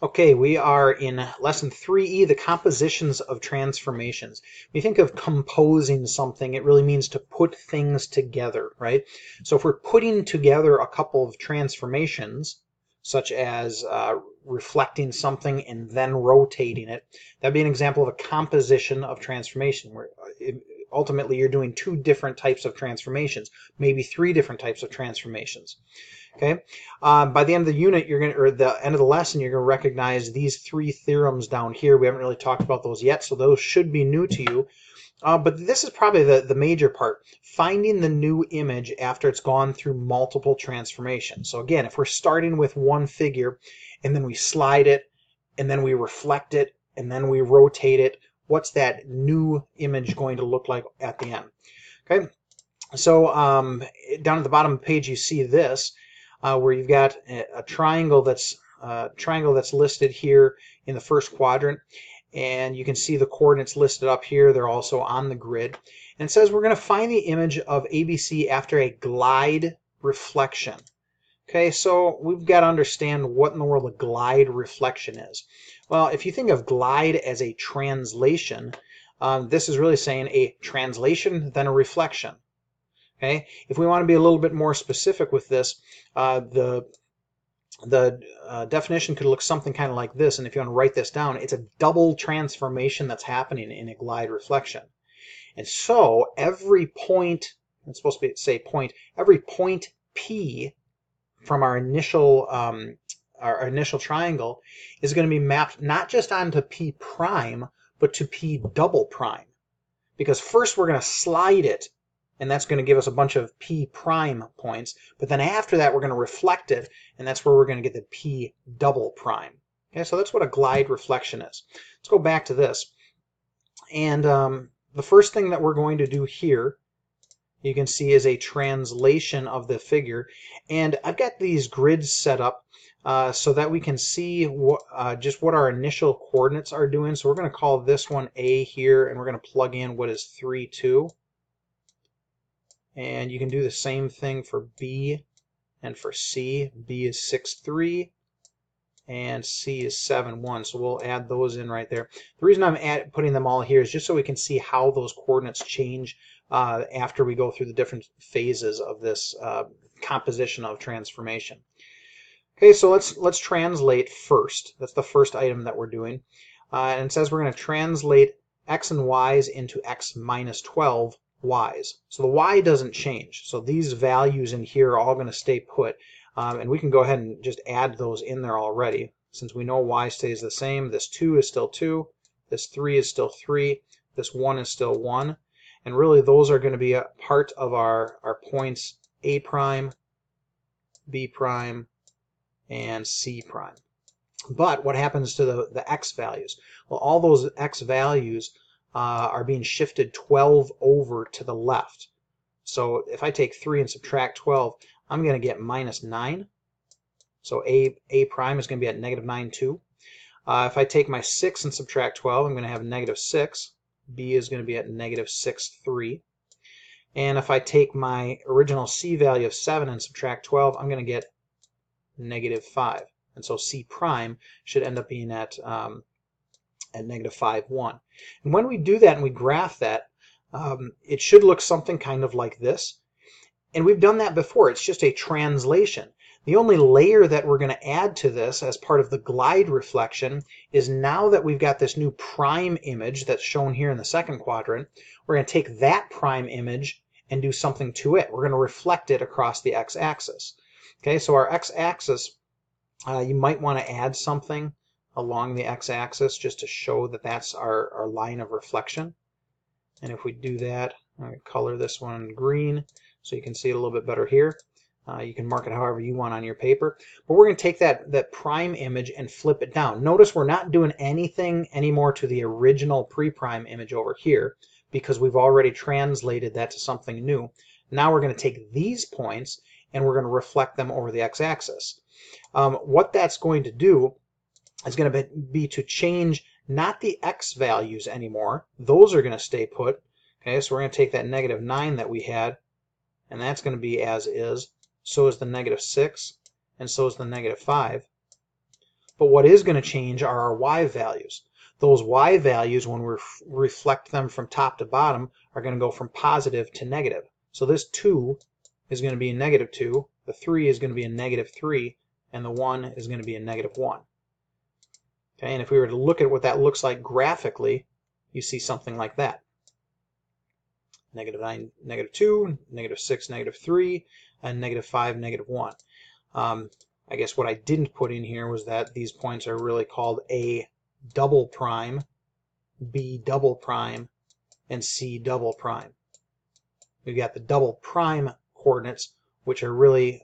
Okay, we are in lesson 3E, the compositions of transformations. When you think of composing something, it really means to put things together, right? So if we're putting together a couple of transformations, such as reflecting something and then rotating it, that'd be an example of a composition of transformation, where ultimately you're doing two different types of transformations, maybe three different types of transformations. Okay. By the end of the unit, or the end of the lesson, you're going to recognize these three theorems down here. We haven't really talked about those yet, so those should be new to you. But this is probably the major part, finding the new image after it's gone through multiple transformations. So again, if we're starting with one figure and then we slide it and then we reflect it and then we rotate it, what's that new image going to look like at the end? Okay. So down at the bottom of the page, you see this. Where you've got a triangle that's listed here in the first quadrant, and you can see the coordinates listed up here. They're also on the grid, and it says we're going to find the image of ABC after a glide reflection. Okay, so we've got to understand what in the world a glide reflection is. Well, if you think of glide as a translation, this is really saying a translation then a reflection. Okay, if we want to be a little bit more specific with this, the definition could look something kind of like this, and if you want to write this down, it's a double transformation that's happening in a glide reflection. And so every point, it's supposed to be say point, every point P from our initial triangle is going to be mapped not just onto P prime, but to P double prime. Because first we're going to slide it, and that's going to give us a bunch of P prime points. But then after that, we're going to reflect it, and that's where we're going to get the P double prime. Okay, so that's what a glide reflection is. Let's go back to this. And the first thing that we're going to do here, you can see, is a translation of the figure. And I've got these grids set up so that we can see just what our initial coordinates are doing. So we're going to call this one A here, and we're going to plug in what is 3, 2. And you can do the same thing for B and for C. B is 6, 3, and C is 7, 1. So we'll add those in right there. The reason I'm putting them all here is just so we can see how those coordinates change after we go through the different phases of this composition of transformation. Okay, so let's translate first. That's the first item that we're doing. And it says we're going to translate x and y's into x minus 12 y's. So the y doesn't change. So these values in here are all going to stay put. And we can go ahead and just add those in there already. Since we know y stays the same, this 2 is still 2, this 3 is still 3, this 1 is still 1. And really those are going to be a part of our points A prime, B prime, and C prime. But what happens to the x values? Well, all those x values are being shifted 12 over to the left. So if I take 3 and subtract 12, I'm going to get minus 9. So A prime is going to be at negative 9, 2. If I take my 6 and subtract 12, I'm going to have negative 6. B is going to be at negative 6, 3. And if I take my original C value of 7 and subtract 12, I'm going to get negative 5. And so C prime should end up being at negative 5, 1. And when we do that and we graph that, it should look something kind of like this. And we've done that before. It's just a translation. The only layer that we're going to add to this as part of the glide reflection is now that we've got this new prime image that's shown here in the second quadrant, we're going to take that prime image and do something to it. We're going to reflect it across the x-axis. Okay, so our x-axis, you might want to add something along the x-axis just to show that that's our line of reflection. And if we do that, I'm going to color this one green so you can see it a little bit better here. You can mark it however you want on your paper. But we're going to take that prime image and flip it down. Notice we're not doing anything anymore to the original pre-prime image over here because we've already translated that to something new. Now we're going to take these points and we're going to reflect them over the x-axis. What that's going to do is going to be to change not the x values anymore. Those are going to stay put. Okay, so we're going to take that negative 9 that we had, and that's going to be as is. So is the negative 6, and so is the negative 5. but what is going to change are our y values. Those y values, when we reflect them from top to bottom, are going to go from positive to negative. So this 2 is going to be a -2, the 3 is going to be a -3, and the 1 is going to be a -1. Okay, and if we were to look at what that looks like graphically, you see something like that. -9, -2, -6, -3, and -5, -1. I guess what I didn't put in here was that these points are really called A double prime, B double prime, and C double prime. We've got the double prime coordinates, which are really,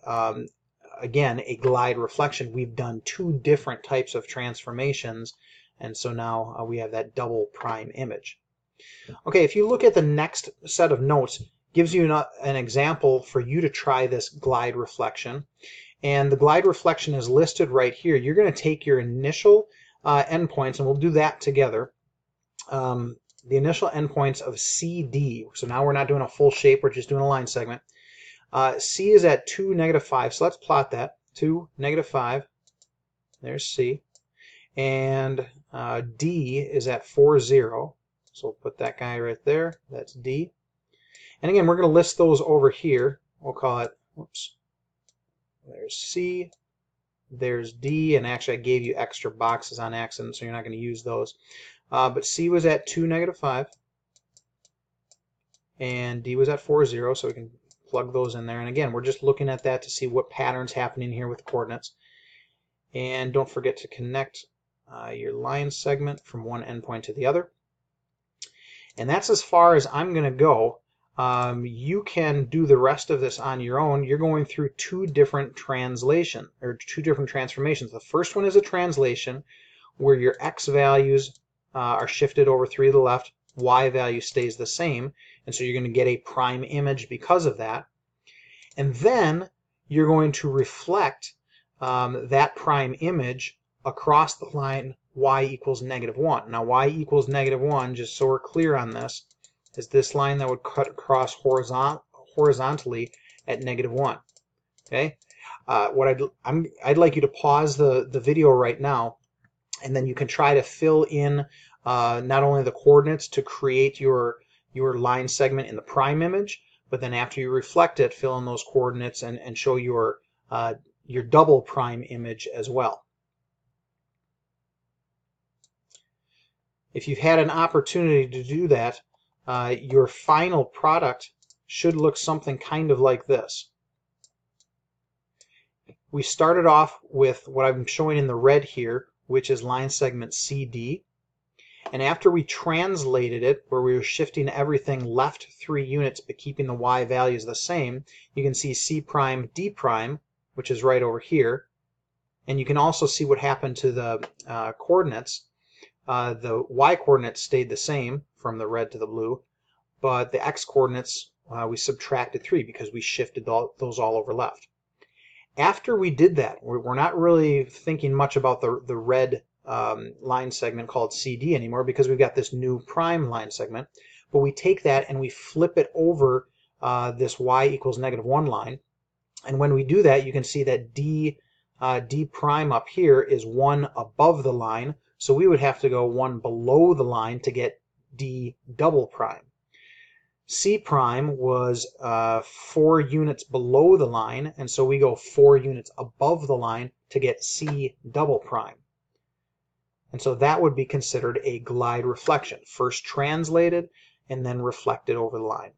again, a glide reflection. We've done 2 different types of transformations, and so now we have that double prime image. Okay, if you look at the next set of notes, gives you an example for you to try this glide reflection. And the glide reflection is listed right here. You're going to take your initial endpoints, and we'll do that together. The initial endpoints of CD. So now we're not doing a full shape, we're just doing a line segment. C is at 2, -5. So let's plot that. 2, -5. There's C. And D is at 4, 0. So we'll put that guy right there. That's D. And again, we're going to list those over here. We'll call it, whoops. There's C. There's D. And actually, I gave you extra boxes on accident, so you're not going to use those. But C was at 2, -5. And D was at 4, 0. So we can plug those in there. And again, we're just looking at that to see what patterns happening here with the coordinates. And don't forget to connect your line segment from one endpoint to the other. And that's as far as I'm going to go. You can do the rest of this on your own. You're going through 2 different transformations. The first one is a translation where your x values are shifted over 3 to the left, y value stays the same, and so you're going to get a prime image because of that. And then you're going to reflect that prime image across the line y equals -1. Now y equals -1, just so we're clear on this, is this line that would cut across horizontally at -1. Okay. I'd like you to pause the video right now, and then you can try to fill in not only the coordinates to create your line segment in the prime image, but then after you reflect it, fill in those coordinates and show your double prime image as well. If you've had an opportunity to do that, your final product should look something kind of like this. We started off with what I'm showing in the red here, which is line segment CD. And after we translated it, where we were shifting everything left 3 units but keeping the y values the same, you can see C prime, D prime, which is right over here. And you can also see what happened to the coordinates. The y coordinates stayed the same from the red to the blue, but the x coordinates, we subtracted 3 because we shifted those all over left. After we did that, we're not really thinking much about the red line segment called CD anymore because we've got this new prime line segment, but we take that and we flip it over this y equals -1 line. And when we do that, you can see that D prime up here is 1 above the line, so we would have to go 1 below the line to get D double prime. C prime was 4 units below the line, and so we go 4 units above the line to get C double prime. And so that would be considered a glide reflection, first translated and then reflected over the line.